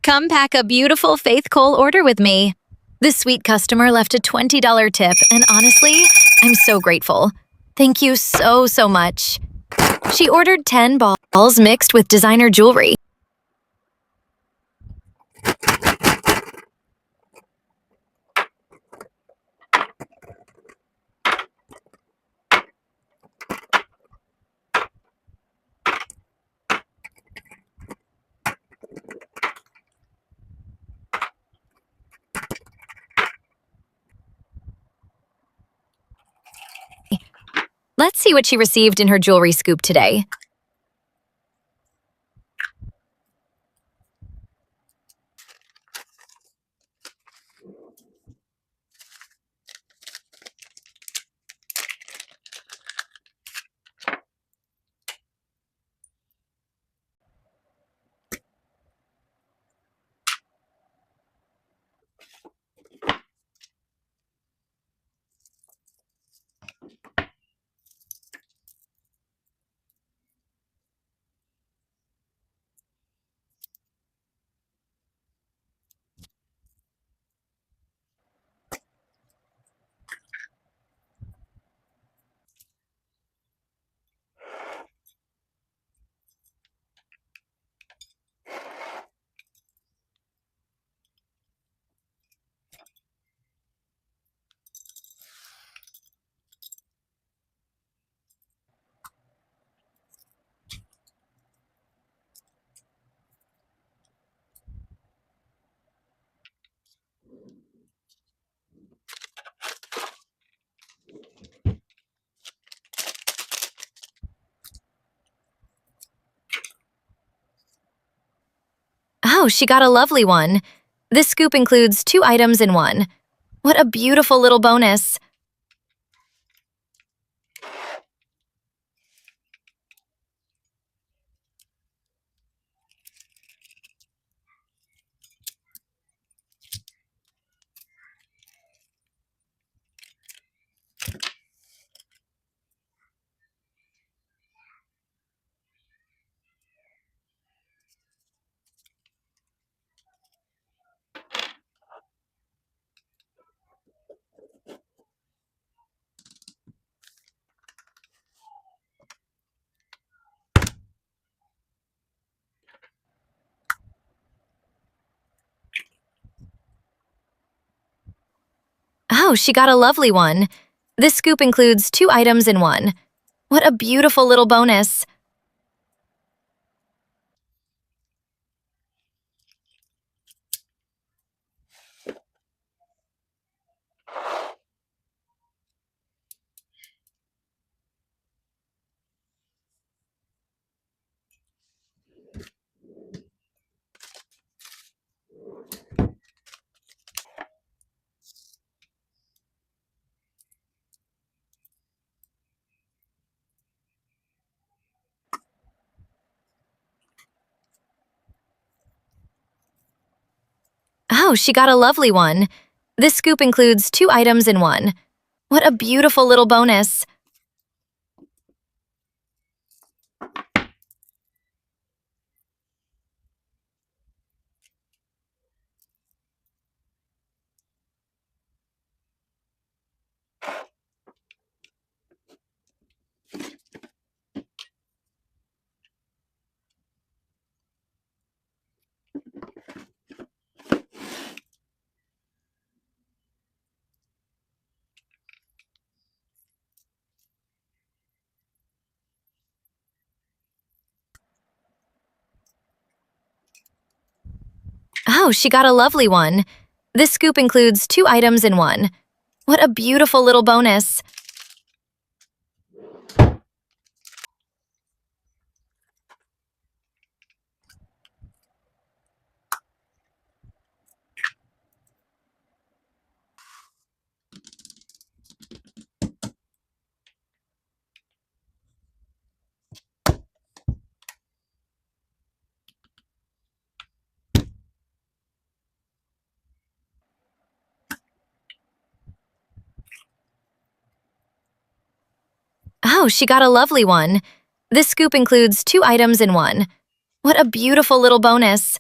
Come pack a beautiful Faith Cole order with me. This sweet customer left a $20 tip, and honestly, I'm so grateful. Thank you so much. She ordered 10 balls mixed with designer jewelry. Let's see what she received in her jewelry scoop today. Oh, she got a lovely one. This scoop includes 2 items in one. What a beautiful little bonus. Oh, she got a lovely one. This scoop includes 2 items in one. What a beautiful little bonus. Oh, she got a lovely one. This scoop includes 2 items in one. What a beautiful little bonus. Oh, she got a lovely one. This scoop includes 2 items in one. What a beautiful little bonus. Oh, she got a lovely one. This scoop includes 2 items in one. What a beautiful little bonus.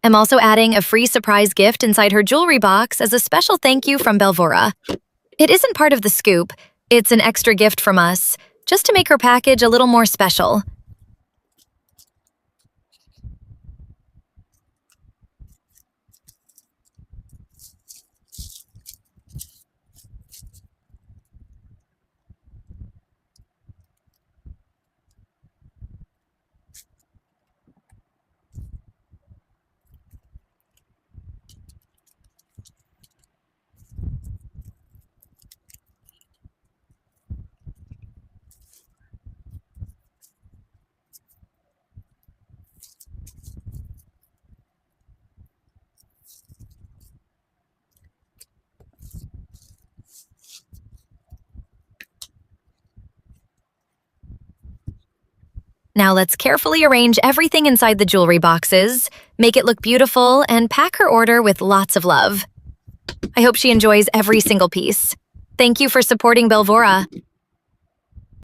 I'm also adding a free surprise gift inside her jewelry box as a special thank you from Belvurra. It isn't part of the scoop, it's an extra gift from us, just to make her package a little more special. Now let's carefully arrange everything inside the jewelry boxes, make it look beautiful, and pack her order with lots of love. I hope she enjoys every single piece. Thank you for supporting Belvurra.